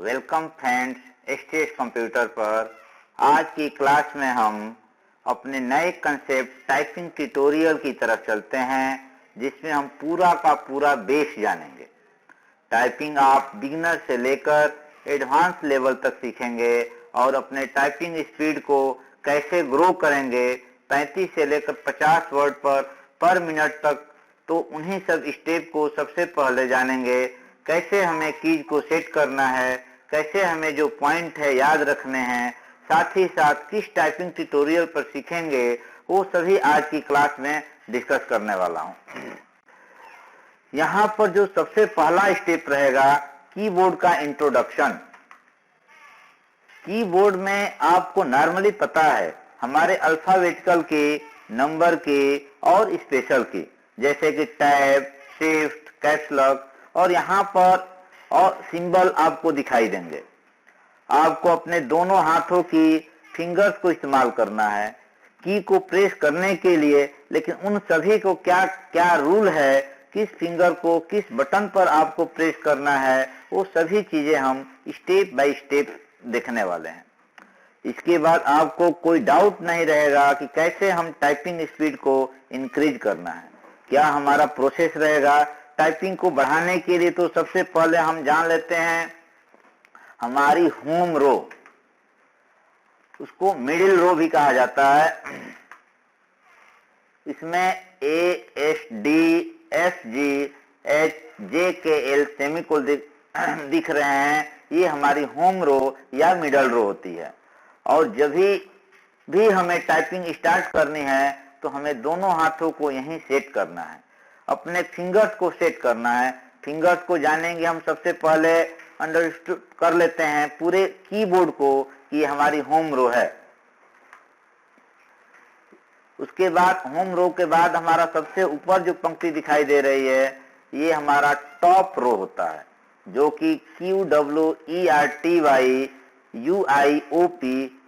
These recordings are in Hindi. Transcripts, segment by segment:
वेलकम फ्रेंड्स, स्टेट कंप्यूटर पर आज की क्लास में हम अपने नए कंसेप्ट टाइपिंग ट्यूटोरियल की तरफ चलते हैं, जिसमें हम पूरा का पूरा बेस जानेंगे। टाइपिंग आप बिगिनर से लेकर एडवांस लेवल तक सीखेंगे और अपने टाइपिंग स्पीड को कैसे ग्रो करेंगे 35 से लेकर 50 वर्ड पर मिनट तक। तो उन्हीं सब स्टेप को सबसे पहले जानेंगे। कैसे हमें कीज को सेट करना है, कैसे हमें जो पॉइंट है याद रखने हैं, साथ ही साथ किस टाइपिंग ट्यूटोरियल पर सीखेंगे, वो सभी आज की क्लास में डिस्कस करने वाला हूं। यहाँ पर जो सबसे पहला स्टेप रहेगा, कीबोर्ड का इंट्रोडक्शन। कीबोर्ड में आपको नॉर्मली पता है हमारे अल्फाबेटिकल के, नंबर के और स्पेशल के, जैसे कि टैब, शिफ्ट, कैप्स लॉक और यहाँ पर और सिंबल आपको दिखाई देंगे। आपको अपने दोनों हाथों की फिंगर्स को इस्तेमाल करना है की को प्रेस करने के लिए, लेकिन उन सभी को क्या क्या रूल है, किस फिंगर को किस बटन पर आपको प्रेस करना है, वो सभी चीजें हम स्टेप बाय स्टेप देखने वाले हैं। इसके बाद आपको कोई डाउट नहीं रहेगा कि कैसे हम टाइपिंग स्पीड को इंक्रीज करना है, क्या हमारा प्रोसेस रहेगा टाइपिंग को बढ़ाने के लिए। तो सबसे पहले हम जान लेते हैं हमारी होम रो, उसको मिडिल रो भी कहा जाता है। इसमें ASDFGHJKL सेमीकोल दिख रहे हैं, ये हमारी होम रो या मिडल रो होती है। और जब भी हमें टाइपिंग स्टार्ट करनी है तो हमें दोनों हाथों को यहीं सेट करना है, अपने फिंगर्स को सेट करना है। फिंगर्स को जानेंगे हम, सबसे पहले अंडरस्टूड कर लेते हैं पूरे कीबोर्ड को कि हमारी होम रो है। उसके बाद होम रो के बाद हमारा सबसे ऊपर जो पंक्ति दिखाई दे रही है, ये हमारा टॉप रो होता है, जो कि QWERTYUIOP,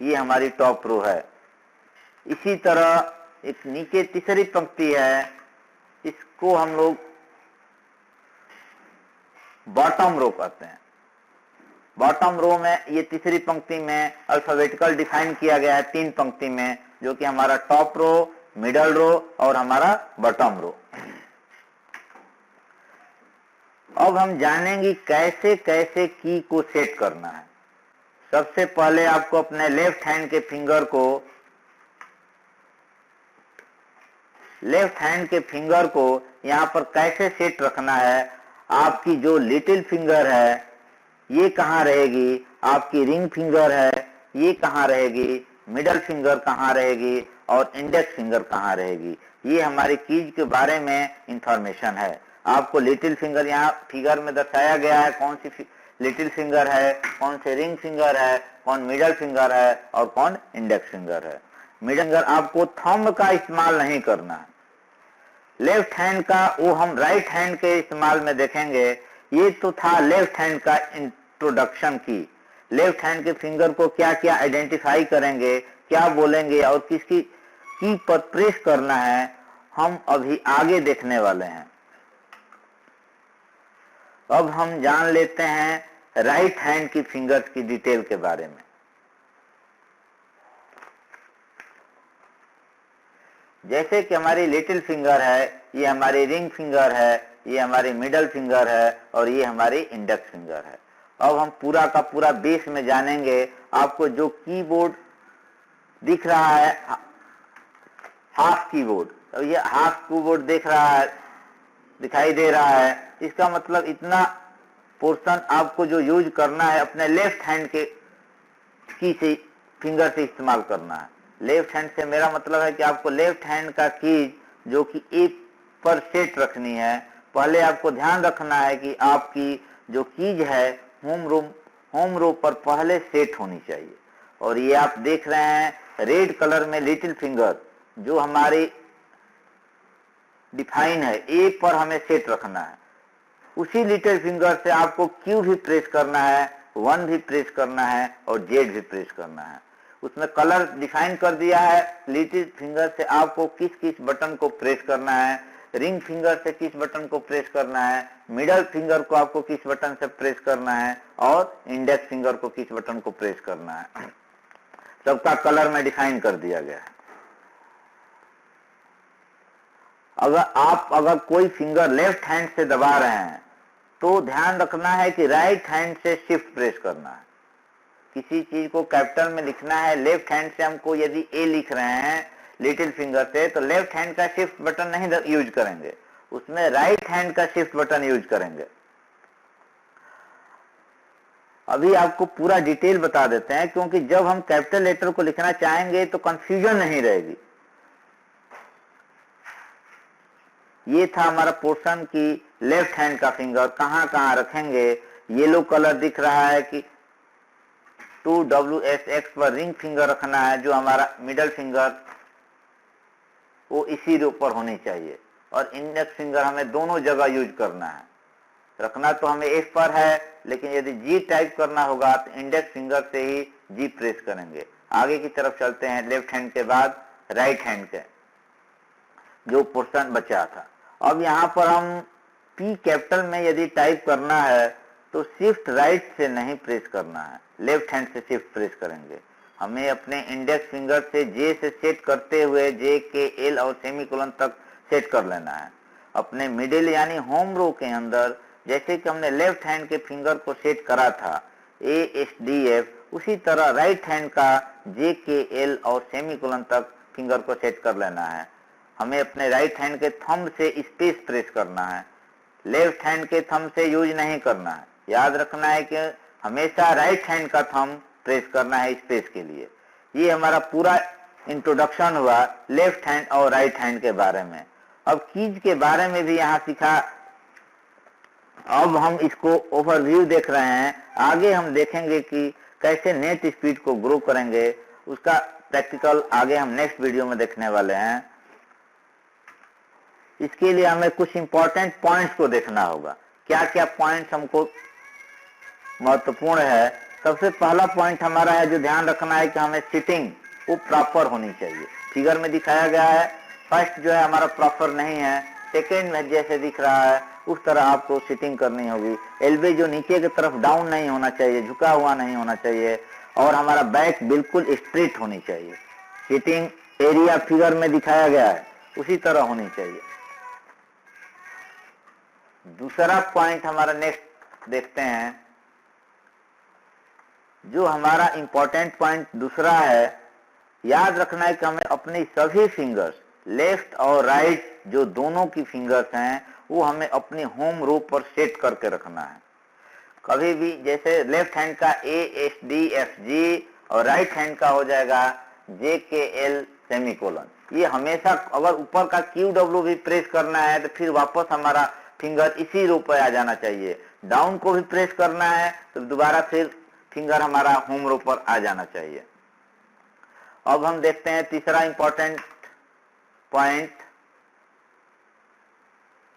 ये हमारी टॉप रो है। इसी तरह एक नीचे तीसरी पंक्ति है, इसको हम लोग बॉटम रो कहते हैं। बॉटम रो में ये तीसरी पंक्ति में अल्फाबेटिकल डिफाइन किया गया है 3 पंक्ति में, जो कि हमारा टॉप रो, मिडल रो और हमारा बॉटम रो। अब हम जानेंगे कैसे कैसे की को सेट करना है। सबसे पहले आपको अपने लेफ्ट हैंड के फिंगर को यहाँ पर कैसे सेट रखना है। आपकी जो लिटिल फिंगर है ये कहाँ रहेगी, आपकी रिंग फिंगर है ये कहाँ रहेगी, मिडल फिंगर कहाँ रहेगी और इंडेक्स फिंगर कहाँ रहेगी, ये हमारी कीज के बारे में इंफॉर्मेशन है। आपको लिटिल फिंगर यहाँ फिगर में दर्शाया गया है, कौन सी लिटिल फिंगर है, कौन से रिंग फिंगर है, कौन मिडल फिंगर है और कौन इंडेक्स फिंगर है। मिडल फिंगर आपको थंब का इस्तेमाल नहीं करना है, लेफ्ट हैंड का वो हम राइट हैंड के इस्तेमाल में देखेंगे। ये तो था लेफ्ट हैंड का इंट्रोडक्शन की। लेफ्ट हैंड के फिंगर को क्या क्या आइडेंटिफाई करेंगे, क्या बोलेंगे और किसकी की पर प्रेस करना है, हम अभी आगे देखने वाले हैं। अब हम जान लेते हैं राइट हैंड की फिंगर्स की डिटेल के बारे में। जैसे कि हमारी लिटिल फिंगर है, ये हमारी रिंग फिंगर है, ये हमारी मिडल फिंगर है और ये हमारी इंडेक्स फिंगर है। अब हम पूरा का पूरा बेस में जानेंगे। आपको जो कीबोर्ड दिख रहा है हाफ कीबोर्ड, तो ये हाफ कीबोर्ड दिखाई दे रहा है, इसका मतलब इतना पोर्शन आपको जो यूज करना है अपने लेफ्ट हैंड के की से फिंगर से इस्तेमाल करना है। लेफ्ट हैंड से मेरा मतलब है कि आपको लेफ्ट हैंड का कीज जो कि एक पर सेट रखनी है। पहले आपको ध्यान रखना है कि आपकी जो कीज है होम रो पर पहले सेट होनी चाहिए। और ये आप देख रहे हैं रेड कलर में लिटिल फिंगर जो हमारी डिफाइन है, ए पर हमें सेट रखना है। उसी लिटिल फिंगर से आपको क्यू भी प्रेस करना है, 1 भी प्रेस करना है और जेड भी प्रेस करना है। उसमें कलर डिफाइन कर दिया है लिटिल फिंगर से आपको किस किस बटन को प्रेस करना है। रिंग फिंगर से किस बटन को प्रेस करना है, मिडल फिंगर को आपको किस बटन से प्रेस करना है और इंडेक्स फिंगर को किस बटन को प्रेस करना है, सबका कलर में डिफाइन कर दिया गया है। अगर कोई फिंगर लेफ्ट हैंड से दबा रहे हैं तो ध्यान रखना है कि राइट हैंड से शिफ्ट प्रेस करना है। किसी चीज को कैपिटल में लिखना है, लेफ्ट हैंड से हमको यदि ए लिख रहे हैं लिटिल फिंगर से, तो लेफ्ट हैंड का शिफ्ट बटन नहीं यूज करेंगे, उसमें राइट हैंड का शिफ्ट बटन यूज करेंगे। अभी आपको पूरा डिटेल बता देते हैं, क्योंकि जब हम कैपिटल लेटर को लिखना चाहेंगे तो कंफ्यूजन नहीं रहेगी। ये था हमारा पोर्शन की लेफ्ट हैंड का फिंगर कहां कहां रखेंगे। येलो कलर दिख रहा है कि 2WSX पर रिंग फिंगर रखना है, जो हमारा मिडल फिंगर वो इसी रो पर होनी चाहिए, और इंडेक्स फिंगर हमें दोनों जगह यूज करना है। रखना तो हमें F पर है, लेकिन यदि G टाइप करना होगा तो इंडेक्स फिंगर से ही G प्रेस करेंगे। आगे की तरफ चलते हैं, लेफ्ट हैंड के बाद राइट हैंड के जो पोर्शन बचा था। अब यहाँ पर हम P कैपिटल में यदि टाइप करना है तो शिफ्ट राइट से नहीं प्रेस करना है, लेफ्ट हैंड से शिफ्ट प्रेस करेंगे। हमें अपने इंडेक्स फिंगर से J से सेट करते हुए J के L और सेमीकोलन तक सेट कर लेना है। अपने मिडिल यानी होम रो के अंदर जैसे कि हमने लेफ्ट हैंड के फिंगर को सेट करा था ASDF, उसी तरह राइट हैंड का J के L और सेमीकोलन तक फिंगर को सेट कर लेना है। हमें अपने राइट हैंड के थंब से स्पेस प्रेस करना है, लेफ्ट हैंड के थंब से यूज नहीं करना है। याद रखना है कि हमेशा राइट हैंड का थंब प्रेस करना है स्पेस के लिए। ये हमारा पूरा इंट्रोडक्शन हुआ लेफ्ट हैंड और राइट हैंड के बारे में। अब कीज के बारे में भी यहाँ सीखा। अब हम इसको ओवरव्यू देख रहे हैं, आगे हम देखेंगे कि कैसे नेट स्पीड को ग्रो करेंगे, उसका प्रैक्टिकल आगे हम नेक्स्ट वीडियो में देखने वाले हैं। इसके लिए हमें कुछ इंपॉर्टेंट पॉइंट्स को देखना होगा, क्या क्या पॉइंट्स हमको महत्वपूर्ण है। सबसे पहला पॉइंट हमारा है जो ध्यान रखना है कि हमें सिटिंग वो प्रॉपर होनी चाहिए। फिगर में दिखाया गया है, फर्स्ट जो है हमारा प्रॉपर नहीं है, सेकेंड में जैसे दिख रहा है उस तरह आपको सिटिंग करनी होगी। एल्बे जो नीचे की तरफ डाउन नहीं होना चाहिए, झुका हुआ नहीं होना चाहिए, और हमारा बैक बिल्कुल स्ट्रेट होनी चाहिए। सिटिंग एरिया फिगर में दिखाया गया है उसी तरह होनी चाहिए। दूसरा पॉइंट हमारा नेक्स्ट देखते हैं, जो हमारा इंपॉर्टेंट पॉइंट दूसरा है, याद रखना है कि हमें अपनी सभी फिंगर्स लेफ्ट और राइट जो दोनों की फिंगर्स हैं वो हमें अपनी होम रो पर सेट करके रखना है। कभी भी जैसे लेफ्ट हैंड का ASDFG और राइट हैंड का हो जाएगा JKL सेमीकोलन, ये हमेशा अगर ऊपर का QW भी प्रेस करना है तो फिर वापस हमारा फिंगर इसी रो पर आ जाना चाहिए। डाउन को भी प्रेस करना है तो दोबारा फिर फिंगर हमारा होम रो पर आ जाना चाहिए। अब हम देखते हैं तीसरा इंपॉर्टेंट पॉइंट।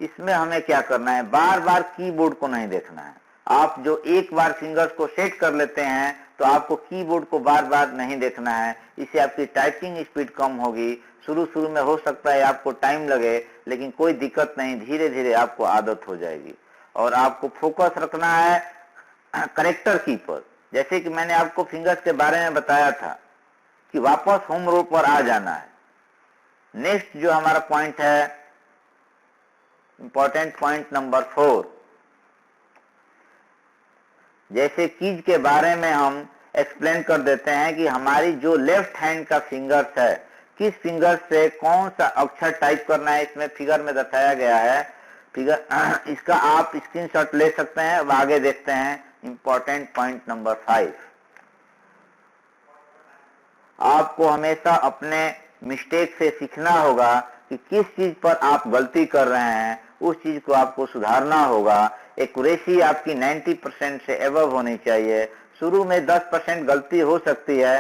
इसमें हमें क्या करना है, बार बार कीबोर्ड को नहीं देखना है। आप जो एक बार फिंगर्स को सेट कर लेते हैं तो आपको कीबोर्ड को बार बार नहीं देखना है, इससे आपकी टाइपिंग स्पीड कम होगी। शुरू में हो सकता है आपको टाइम लगे, लेकिन कोई दिक्कत नहीं, धीरे धीरे आपको आदत हो जाएगी। और आपको फोकस रखना है करेक्टर की पर, जैसे कि मैंने आपको फिंगर्स के बारे में बताया था कि वापस होम रो पर आ जाना है। नेक्स्ट जो हमारा पॉइंट है, इंपॉर्टेंट पॉइंट नंबर 4, जैसे कीज के बारे में हम एक्सप्लेन कर देते हैं कि हमारी जो लेफ्ट हैंड का फिंगर्स है, किस फिंगर से कौन सा अक्षर टाइप करना है, इसमें फिगर में बताया गया है। फिगर इसका आप स्क्रीनशॉट ले सकते हैं। अब आगे देखते हैं इंपॉर्टेंट पॉइंट नंबर 5। आपको हमेशा अपने मिस्टेक से सीखना होगा कि किस चीज पर आप गलती कर रहे हैं, उस चीज को आपको सुधारना होगा। एक्यूरेसी आपकी 90% से एबव होनी चाहिए। शुरू में 10% गलती हो सकती है,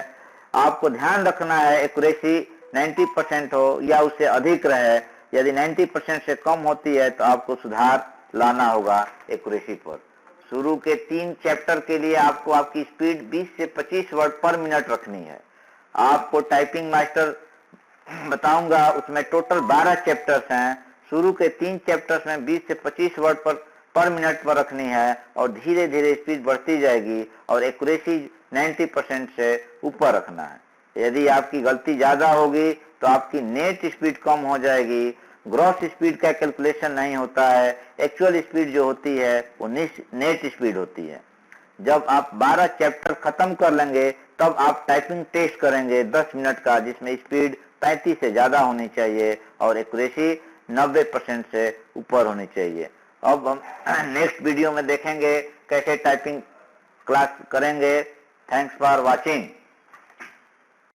आपको ध्यान रखना है एक्यूरेसी 90% हो या उससे अधिक रहे। यदि 90% से कम होती है तो आपको सुधार लाना होगा एक्यूरेसी पर। शुरू के 3 चैप्टर के लिए आपको आपकी स्पीड 20 से 25 वर्ड पर मिनट रखनी है। आपको टाइपिंग मास्टर बताऊंगा, उसमें टोटल 12 चैप्टर्स हैं। शुरू के 3 चैप्टर्स में 20 से 25 वर्ड पर मिनट पर रखनी है और धीरे धीरे स्पीड बढ़ती जाएगी और एक्यूरेसी 90% से ऊपर रखना है। यदि आपकी गलती ज्यादा होगी तो आपकी नेट स्पीड कम हो जाएगी। ग्रॉस स्पीड का कैलकुलेशन नहीं होता है, एक्चुअल स्पीड जो होती है वो नेट स्पीड होती है। जब आप 12 चैप्टर खत्म कर लेंगे तब आप टाइपिंग टेस्ट करेंगे 10 मिनट का, जिसमें स्पीड 35 से ज्यादा होनी चाहिए और एक्यूरेसी 90% से ऊपर होनी चाहिए। अब हम नेक्स्ट वीडियो में देखेंगे कैसे टाइपिंग क्लास करेंगे। Thanks for watching.